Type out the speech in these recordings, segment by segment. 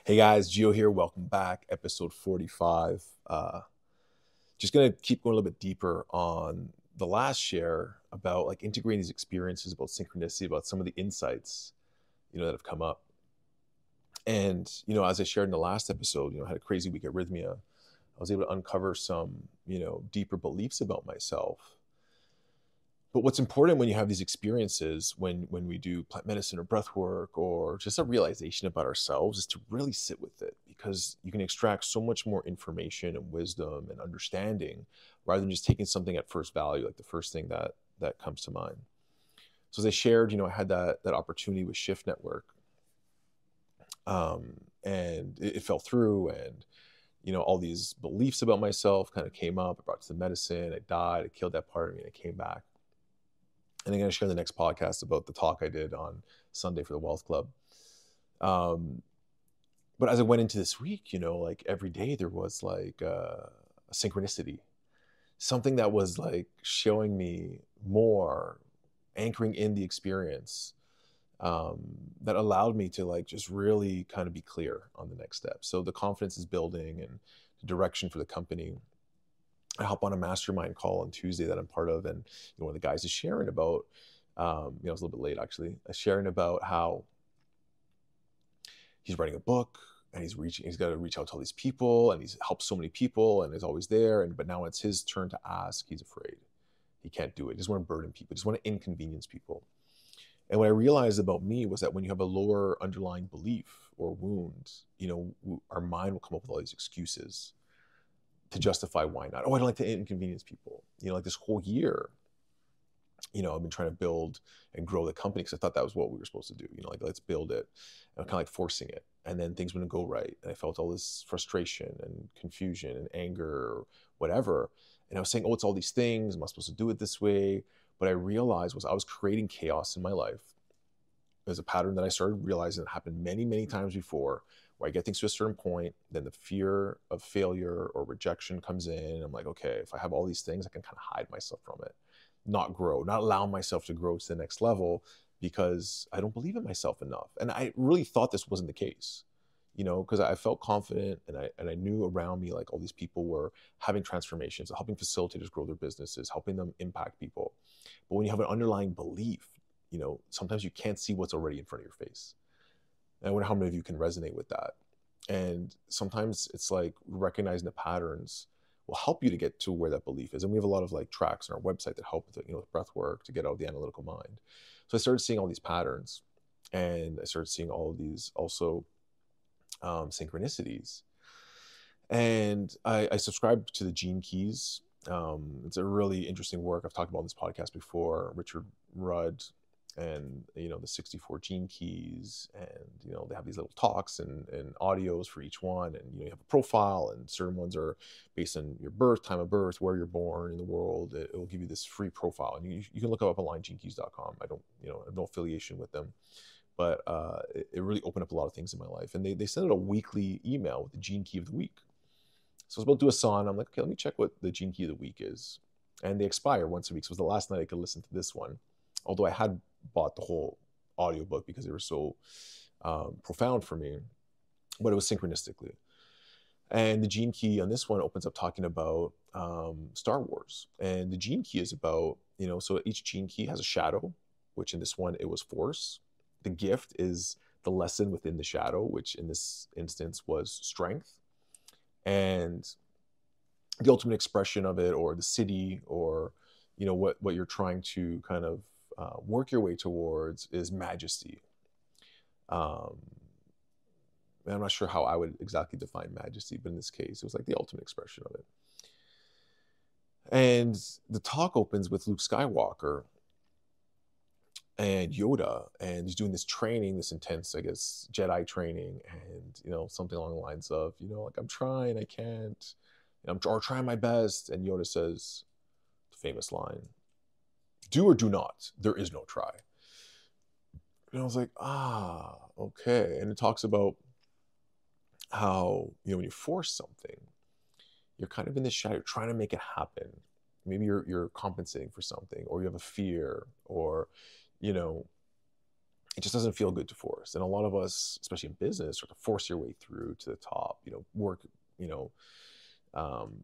Hey guys, Gio here. Welcome back. Episode 45. Just gonna keep going a little bit deeper on the last share about like integrating these experiences, about synchronicity, about some of the insights, that have come up. And, as I shared in the last episode, I had a crazy week at Rhythmia. I was able to uncover some, deeper beliefs about myself. But what's important when you have these experiences, when we do plant medicine or breath work or just a realization about ourselves, is to really sit with it, because you can extract so much more information and wisdom and understanding rather than just taking something at first value, like the first thing that comes to mind. So as I shared, I had that opportunity with Shift Network, and it fell through, and all these beliefs about myself kind of came up. I brought it to the medicine. I died. I killed that part of me, and I came back. And I'm going to share the next podcast about the talk I did on Sunday for the Wealth Club. But as I went into this week, like every day there was like a synchronicity, something that was like showing me more, anchoring in the experience, that allowed me to like just really kind of be clear on the next step. So the confidence is building and the direction for the company. I hop on a mastermind call on Tuesday that I'm part of, and one of the guys is sharing about, I was a little bit late actually, sharing about how he's writing a book and he's got to reach out to all these people, and he's helped so many people and is always there. But now it's his turn to ask. He's afraid. He can't do it. He doesn't want to burden people. He just want to inconvenience people. And what I realized about me was that when you have a lower underlying belief or wound, our mind will come up with all these excuses to justify why not. Oh, I don't like to inconvenience people. Like this whole year, I've been trying to build and grow the company because I thought that was what we were supposed to do. Like let's build it. And I'm kind of like forcing it. And then things wouldn't go right. And I felt all this frustration and confusion and anger or whatever. And I was saying, oh, it's all these things. Am I supposed to do it this way? What I realized was I was creating chaos in my life. There's a pattern that I started realizing that happened many, many times before, where I get things to a certain point, then the fear of failure or rejection comes in. I'm like, okay, if I have all these things, I can kind of hide myself from it, not grow, not allow myself to grow to the next level because I don't believe in myself enough. And I really thought this wasn't the case, because I felt confident and I knew around me, like all these people were having transformations, helping facilitators grow their businesses, helping them impact people. But when you have an underlying belief, sometimes you can't see what's already in front of your face. And I wonder how many of you can resonate with that. And sometimes it's like recognizing the patterns will help you to get to where that belief is. And we have a lot of like tracks on our website that help with it, with breath work to get out of the analytical mind. So I started seeing all these patterns, and I started seeing all of these also synchronicities. And I subscribed to the Gene Keys. It's a really interesting work. I've talked about on this podcast before, Richard Rudd, and the 64 gene keys, and they have these little talks and audios for each one, and you have a profile, and certain ones are based on your birth, time of birth, where you're born in the world. It will give you this free profile, and you can look it up online, genekeys.com. I don't have no affiliation with them, but it really opened up a lot of things in my life. And they sent out a weekly email with the gene key of the week. So I was about to do a song. I'm like, okay, let me check what the gene key of the week is. And they expire once a week. So it was the last night I could listen to this one. Although I had bought the whole audiobook because they were so profound for me, but it was synchronistically. And the gene key on this one opens up talking about Star Wars. And the gene key is about, so each gene key has a shadow, which in this one, it was force. The gift is the lesson within the shadow, which in this instance was strength. And the ultimate expression of it, or the city, or what you're trying to kind of work your way towards, is majesty. And I'm not sure how I would exactly define majesty, but in this case, it was like the ultimate expression of it. And the talk opens with Luke Skywalker and Yoda, and he's doing this training, this intense, I guess, Jedi training, and something along the lines of, like, I'm trying, I can't, I'm trying my best. And Yoda says the famous line, "Do or do not, there is no try." And I was like, okay. And it talks about how, when you force something, you're kind of in the shadow, you're trying to make it happen. Maybe you're compensating for something, or you have a fear, or, it just doesn't feel good to force. And a lot of us, especially in business, sort of force your way through to the top, work, you know, um,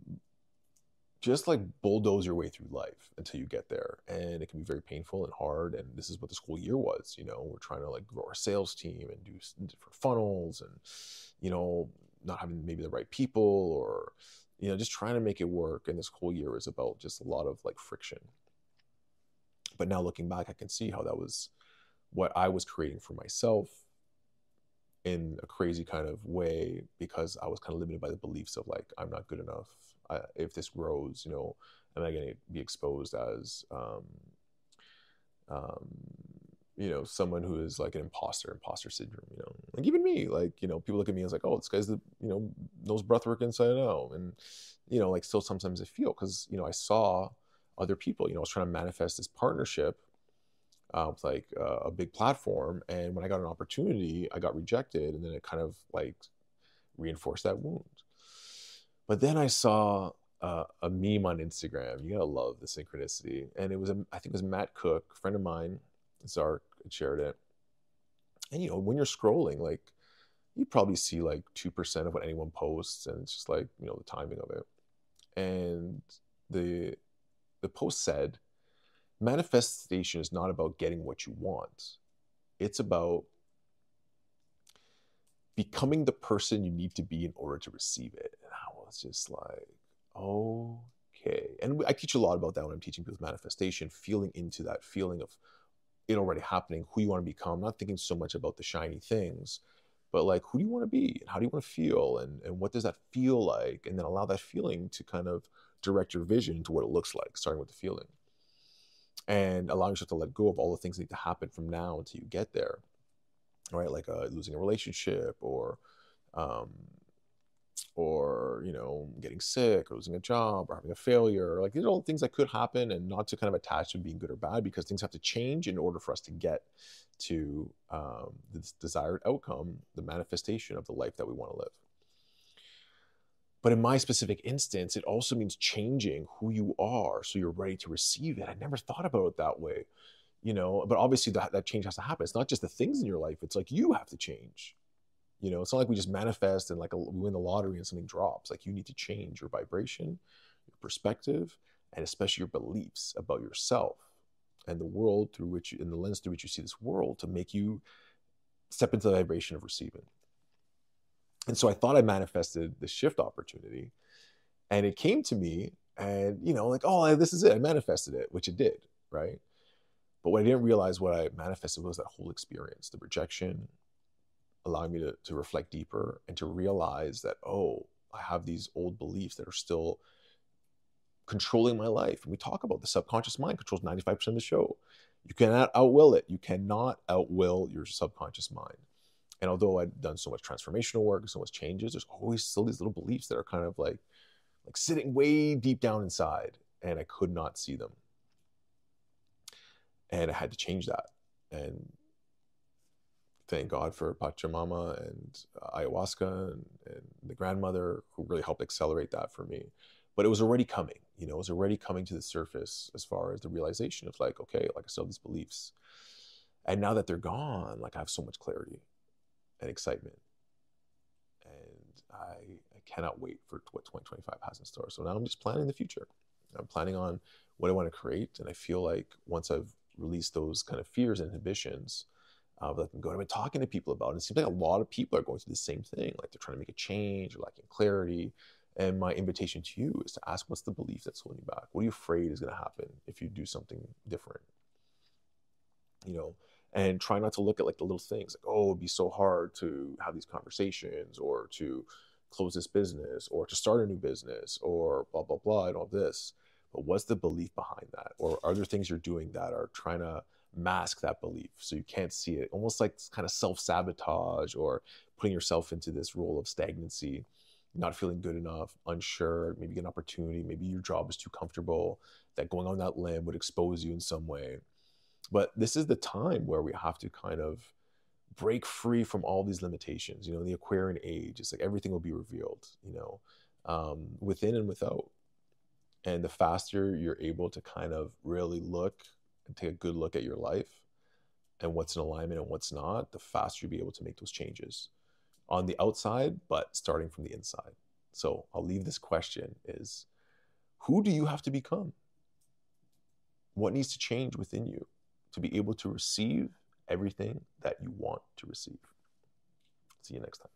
just like bulldoze your way through life until you get there. And it can be very painful and hard. And this is what this whole year was. We're trying to like grow our sales team and do different funnels and, not having maybe the right people or, just trying to make it work. And this whole year is about just a lot of like friction. But now looking back, I can see how that was what I was creating for myself in a crazy kind of way, because I was kind of limited by the beliefs of like, I'm not good enough. If this grows, am I going to be exposed as, um, someone who is like an imposter syndrome, like even me, like, people look at me as like, oh, this guy's knows breathwork inside out. And, like still sometimes I feel, cause, I saw other people, I was trying to manifest this partnership with like a big platform. And when I got an opportunity, I got rejected. And then it kind of like reinforced that wound. But then I saw a meme on Instagram. You gotta love the synchronicity. And it was, I think it was Matt Cook, a friend of mine, Zark, shared it. And when you're scrolling, like you probably see like 2% of what anyone posts, and it's just like, the timing of it. And the post said, manifestation is not about getting what you want. It's about becoming the person you need to be in order to receive it. And I was just like, okay. And I teach a lot about that when I'm teaching people manifestation, feeling into that feeling of it already happening, who you want to become, not thinking so much about the shiny things, but like, who do you want to be? And how do you want to feel? And what does that feel like? And then allow that feeling to kind of direct your vision to what it looks like, starting with the feeling. And allowing yourself to let go of all the things that need to happen from now until you get there. Right, like losing a relationship, or getting sick, or losing a job, or having a failure. Like these are all things that could happen, and not to kind of attach to being good or bad, because things have to change in order for us to get to this desired outcome, the manifestation of the life that we want to live. But in my specific instance, it also means changing who you are so you're ready to receive it. I never thought about it that way. But obviously that change has to happen. It's not just the things in your life. It's like you have to change. It's not like we just manifest and like we win the lottery and something drops. Like you need to change your vibration, your perspective, and especially your beliefs about yourself and the world through which, in the lens through which you see this world, to make you step into the vibration of receiving. And so I thought I manifested the shift opportunity, and it came to me, and like, oh, this is it. I manifested it, which it did, right? But what I didn't realize, what I manifested was that whole experience, the rejection, allowing me to reflect deeper and to realize that, oh, I have these old beliefs that are still controlling my life. And we talk about the subconscious mind controls 95% of the show. You cannot outwill it. You cannot outwill your subconscious mind. And although I've done so much transformational work and so much changes, there's always still these little beliefs that are kind of like sitting way deep down inside, and I could not see them. And I had to change that. And thank God for Pachamama and ayahuasca and the grandmother, who really helped accelerate that for me. But it was already coming, it was already coming to the surface, as far as the realization of like, okay, like I still have these beliefs. And now that they're gone, like I have so much clarity and excitement. And I cannot wait for what 2025 has in store. So now I'm just planning the future. I'm planning on what I want to create. And I feel like once I've released those kind of fears and inhibitions, that I can go. I've been talking to people about it. And it seems like a lot of people are going through the same thing. Like they're trying to make a change or lacking clarity. And my invitation to you is to ask, what's the belief that's holding you back? What are you afraid is going to happen if you do something different? And try not to look at like the little things, like, oh, it'd be so hard to have these conversations, or to close this business, or to start a new business, or blah, blah, blah, and all this. But what's the belief behind that? Or are there things you're doing that are trying to mask that belief so you can't see it? Almost like kind of self-sabotage, or putting yourself into this role of stagnancy, not feeling good enough, unsure, maybe an opportunity, maybe your job is too comfortable, that going on that limb would expose you in some way. But this is the time where we have to kind of break free from all these limitations. In the Aquarian age, it's like everything will be revealed, within and without. And the faster you're able to kind of really look and take a good look at your life and what's in alignment and what's not, the faster you'll be able to make those changes on the outside, but starting from the inside. So I'll leave this question is, who do you have to become? What needs to change within you to be able to receive everything that you want to receive? See you next time.